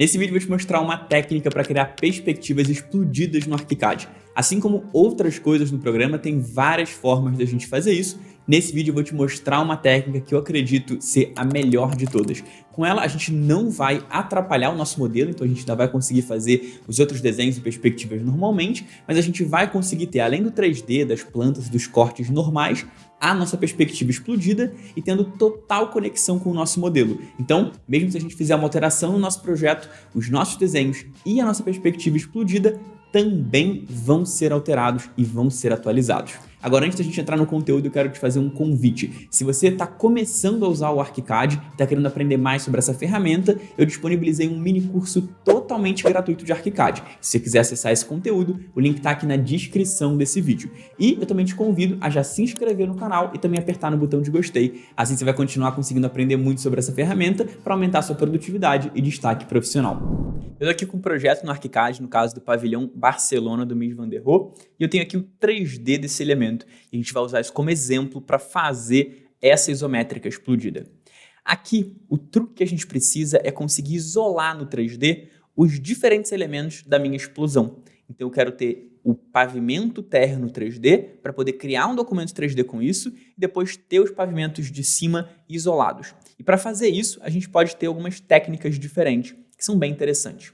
Nesse vídeo eu vou te mostrar uma técnica para criar perspectivas explodidas no ArchiCAD. Assim como outras coisas no programa, tem várias formas de a gente fazer isso. Nesse vídeo eu vou te mostrar uma técnica que eu acredito ser a melhor de todas. Com ela a gente não vai atrapalhar o nosso modelo, então a gente ainda vai conseguir fazer os outros desenhos e perspectivas normalmente, mas a gente vai conseguir ter, além do 3D, das plantas e dos cortes normais, a nossa perspectiva explodida e tendo total conexão com o nosso modelo. Então, mesmo se a gente fizer uma alteração no nosso projeto, os nossos desenhos e a nossa perspectiva explodida também vão ser alterados e vão ser atualizados. Agora, antes da gente entrar no conteúdo, eu quero te fazer um convite. Se você está começando a usar o ArchiCAD, está querendo aprender mais sobre essa ferramenta, eu disponibilizei um mini curso totalmente gratuito de ArchiCAD. Se você quiser acessar esse conteúdo, o link está aqui na descrição desse vídeo. E eu também te convido a já se inscrever no canal e também apertar no botão de gostei. Assim você vai continuar conseguindo aprender muito sobre essa ferramenta para aumentar sua produtividade e destaque profissional. Eu estou aqui com um projeto no ArchiCAD, no caso do pavilhão Barcelona do Mies van der Rohe, e eu tenho aqui o 3D desse elemento. E a gente vai usar isso como exemplo para fazer essa isométrica explodida. Aqui, o truque que a gente precisa é conseguir isolar no 3D os diferentes elementos da minha explosão. Então eu quero ter o pavimento térreo 3D para poder criar um documento 3D com isso e depois ter os pavimentos de cima isolados. E para fazer isso, a gente pode ter algumas técnicas diferentes que são bem interessantes.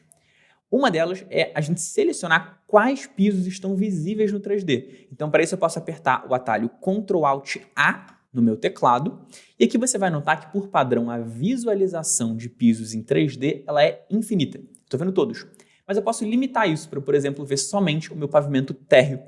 Uma delas é a gente selecionar quais pisos estão visíveis no 3D. Então, para isso, eu posso apertar o atalho Ctrl+Alt+A no meu teclado. E aqui você vai notar que, por padrão, a visualização de pisos em 3D ela é infinita. Estou vendo todos. Mas eu posso limitar isso para, por exemplo, ver somente o meu pavimento térreo.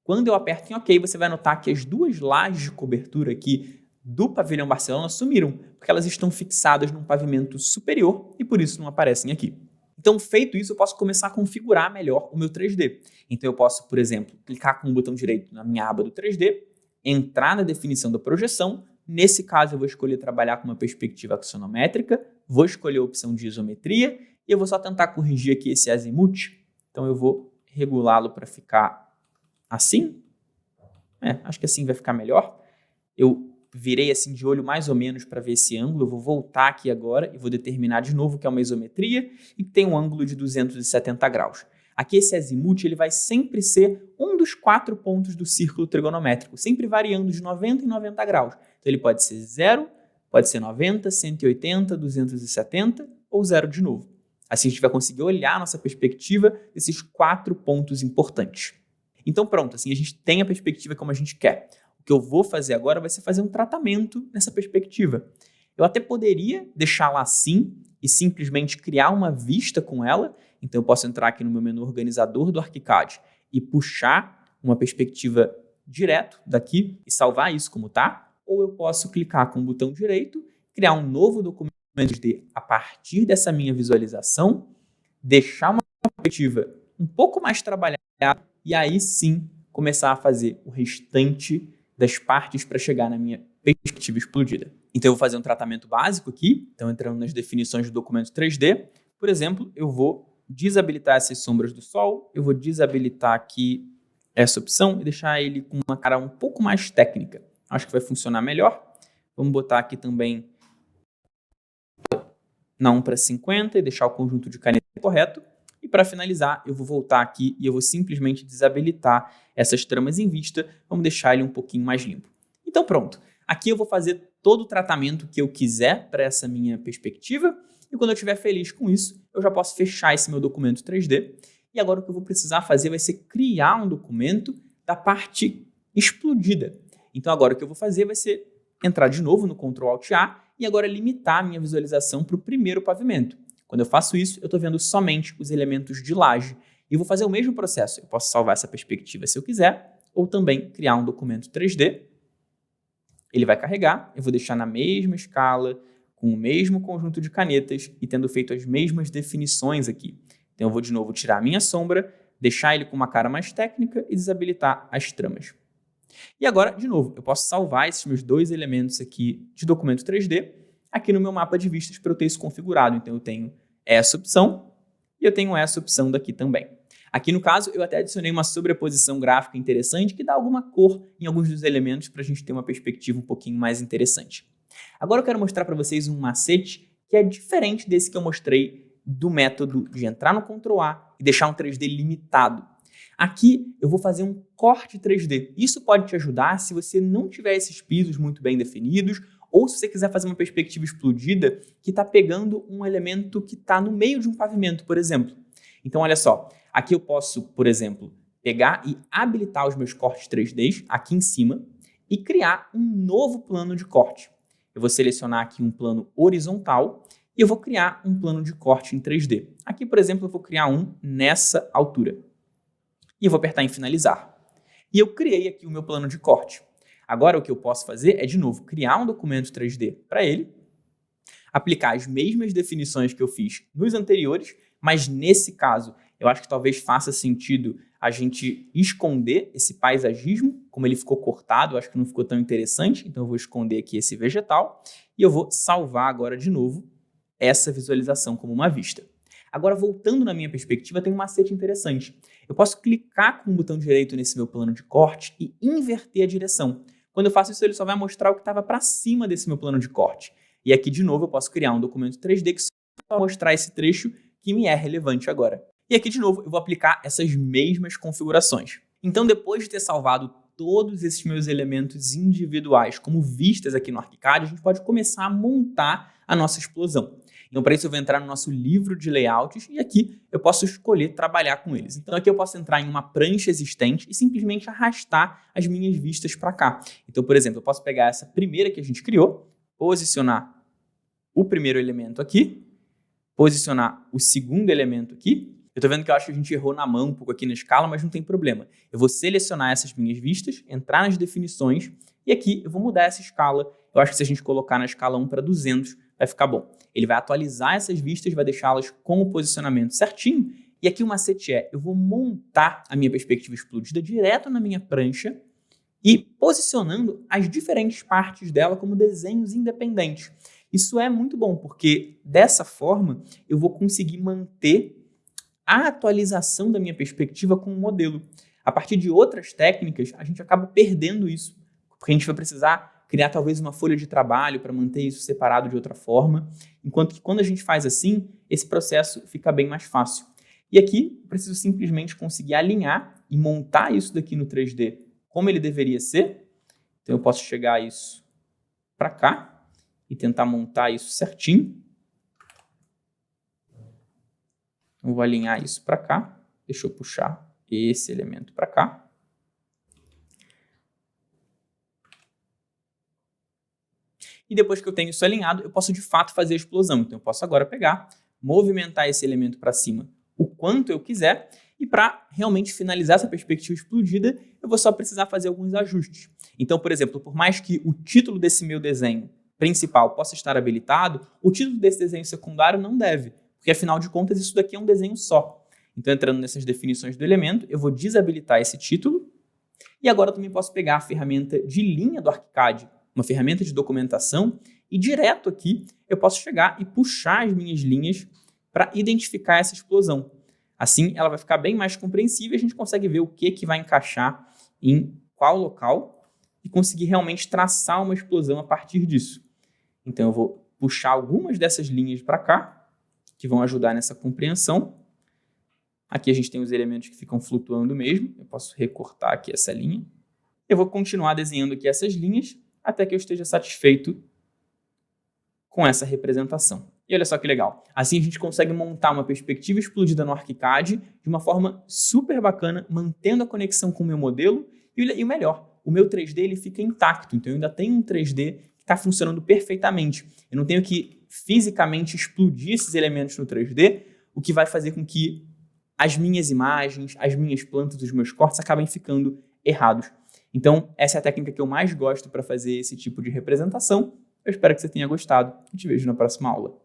Quando eu aperto em OK, você vai notar que as duas lajes de cobertura aqui do pavilhão Barcelona sumiram, porque elas estão fixadas num pavimento superior e por isso não aparecem aqui. Então, feito isso, eu posso começar a configurar melhor o meu 3D. Então, eu posso, por exemplo, clicar com o botão direito na minha aba do 3D, entrar na definição da projeção. Nesse caso, eu vou escolher trabalhar com uma perspectiva axonométrica, vou escolher a opção de isometria e eu vou só tentar corrigir aqui esse azimuth. Então, eu vou regulá-lo para ficar assim. Acho que assim vai ficar melhor. Eu virei assim de olho mais ou menos para ver esse ângulo. Eu vou voltar aqui agora e vou determinar de novo que é uma isometria e que tem um ângulo de 270 graus. Aqui esse azimuth ele vai sempre ser um dos 4 pontos do círculo trigonométrico, sempre variando de 90 em 90 graus. Então ele pode ser 0, pode ser 90, 180, 270 ou 0 de novo. Assim a gente vai conseguir olhar a nossa perspectiva desses 4 pontos importantes. Então pronto, assim a gente tem a perspectiva como a gente quer. O que eu vou fazer agora vai ser fazer um tratamento nessa perspectiva. Eu até poderia deixá-la assim e simplesmente criar uma vista com ela. Então eu posso entrar aqui no meu menu organizador do ArchiCAD e puxar uma perspectiva direto daqui e salvar isso como tá. Ou eu posso clicar com o botão direito, criar um novo documento a partir dessa minha visualização, deixar uma perspectiva um pouco mais trabalhada e aí sim começar a fazer o restante das partes para chegar na minha perspectiva explodida. Então eu vou fazer um tratamento básico aqui, então entrando nas definições do documento 3D, por exemplo, eu vou desabilitar essas sombras do sol, eu vou desabilitar aqui essa opção e deixar ele com uma cara um pouco mais técnica. Acho que vai funcionar melhor. Vamos botar aqui também na 1:50 e deixar o conjunto de caneta correto. E para finalizar, eu vou voltar aqui e eu vou simplesmente desabilitar essas tramas em vista. Vamos deixar ele um pouquinho mais limpo. Então pronto. Aqui eu vou fazer todo o tratamento que eu quiser para essa minha perspectiva. E quando eu estiver feliz com isso, eu já posso fechar esse meu documento 3D. E agora o que eu vou precisar fazer vai ser criar um documento da parte explodida. Então agora o que eu vou fazer vai ser entrar de novo no Ctrl+Alt+A e agora limitar a minha visualização para o primeiro pavimento. Quando eu faço isso, eu estou vendo somente os elementos de laje. E vou fazer o mesmo processo. Eu posso salvar essa perspectiva se eu quiser, ou também criar um documento 3D. Ele vai carregar, eu vou deixar na mesma escala, com o mesmo conjunto de canetas e tendo feito as mesmas definições aqui. Então eu vou de novo tirar a minha sombra, deixar ele com uma cara mais técnica e desabilitar as tramas. E agora, de novo, eu posso salvar esses meus 2 elementos aqui de documento 3D aqui no meu mapa de vistas para eu ter isso configurado. Então eu tenho essa opção e eu tenho essa opção daqui também. Aqui no caso eu até adicionei uma sobreposição gráfica interessante que dá alguma cor em alguns dos elementos para a gente ter uma perspectiva um pouquinho mais interessante. Agora eu quero mostrar para vocês um macete que é diferente desse que eu mostrei do método de entrar no Ctrl A e deixar um 3D limitado. Aqui eu vou fazer um corte 3D. Isso pode te ajudar se você não tiver esses pisos muito bem definidos ou se você quiser fazer uma perspectiva explodida que está pegando um elemento que está no meio de um pavimento, por exemplo. Então, olha só. Aqui eu posso, por exemplo, pegar e habilitar os meus cortes 3Ds aqui em cima e criar um novo plano de corte. Eu vou selecionar aqui um plano horizontal e eu vou criar um plano de corte em 3D. Aqui, por exemplo, eu vou criar um nessa altura. E eu vou apertar em finalizar. E eu criei aqui o meu plano de corte. Agora o que eu posso fazer é, de novo, criar um documento 3D para ele, aplicar as mesmas definições que eu fiz nos anteriores, mas nesse caso eu acho que talvez faça sentido a gente esconder esse paisagismo, como ele ficou cortado, eu acho que não ficou tão interessante, então eu vou esconder aqui esse vegetal e eu vou salvar agora de novo essa visualização como uma vista. Agora, voltando na minha perspectiva, tem um macete interessante. Eu posso clicar com o botão direito nesse meu plano de corte e inverter a direção. Quando eu faço isso, ele só vai mostrar o que estava para cima desse meu plano de corte. E aqui, de novo, eu posso criar um documento 3D que só vai mostrar esse trecho que me é relevante agora. E aqui, de novo, eu vou aplicar essas mesmas configurações. Então, depois de ter salvado todos esses meus elementos individuais como vistas aqui no ArchiCAD, a gente pode começar a montar a nossa explosão. Então, para isso, eu vou entrar no nosso livro de layouts e aqui eu posso escolher trabalhar com eles. Então, aqui eu posso entrar em uma prancha existente e simplesmente arrastar as minhas vistas para cá. Então, por exemplo, eu posso pegar essa primeira que a gente criou, posicionar o primeiro elemento aqui, posicionar o segundo elemento aqui. Eu estou vendo que eu acho que a gente errou na mão um pouco aqui na escala, mas não tem problema. Eu vou selecionar essas minhas vistas, entrar nas definições e aqui eu vou mudar essa escala. Eu acho que se a gente colocar na escala 1 para 200, vai ficar bom. Ele vai atualizar essas vistas, vai deixá-las com o posicionamento certinho. E aqui o macete é, eu vou montar a minha perspectiva explodida direto na minha prancha e posicionando as diferentes partes dela como desenhos independentes. Isso é muito bom, porque dessa forma eu vou conseguir manter a atualização da minha perspectiva com o modelo. A partir de outras técnicas, a gente acaba perdendo isso, porque a gente vai precisar criar talvez uma folha de trabalho para manter isso separado de outra forma, enquanto que quando a gente faz assim, esse processo fica bem mais fácil. E aqui, eu preciso simplesmente conseguir alinhar e montar isso daqui no 3D como ele deveria ser. Então, eu posso chegar a isso para cá e tentar montar isso certinho. Então, eu vou alinhar isso para cá. Deixa eu puxar esse elemento para cá. E depois que eu tenho isso alinhado, eu posso de fato fazer a explosão. Então eu posso agora pegar, movimentar esse elemento para cima o quanto eu quiser e para realmente finalizar essa perspectiva explodida, eu vou só precisar fazer alguns ajustes. Então, por exemplo, por mais que o título desse meu desenho principal possa estar habilitado, o título desse desenho secundário não deve, porque afinal de contas isso daqui é um desenho só. Então, entrando nessas definições do elemento, eu vou desabilitar esse título e agora eu também posso pegar a ferramenta de linha do ArchiCAD, uma ferramenta de documentação, e direto aqui eu posso chegar e puxar as minhas linhas para identificar essa explosão. Assim, ela vai ficar bem mais compreensível e a gente consegue ver o que vai encaixar em qual local e conseguir realmente traçar uma explosão a partir disso. Então, eu vou puxar algumas dessas linhas para cá, que vão ajudar nessa compreensão. Aqui a gente tem os elementos que ficam flutuando mesmo. Eu posso recortar aqui essa linha. Eu vou continuar desenhando aqui essas linhas até que eu esteja satisfeito com essa representação. E olha só que legal. Assim a gente consegue montar uma perspectiva explodida no ArchiCAD de uma forma super bacana, mantendo a conexão com o meu modelo. E o melhor, o meu 3D ele fica intacto. Então eu ainda tenho um 3D que está funcionando perfeitamente. Eu não tenho que fisicamente explodir esses elementos no 3D, o que vai fazer com que as minhas imagens, as minhas plantas, os meus cortes acabem ficando errados. Então, essa é a técnica que eu mais gosto para fazer esse tipo de representação. Eu espero que você tenha gostado e te vejo na próxima aula.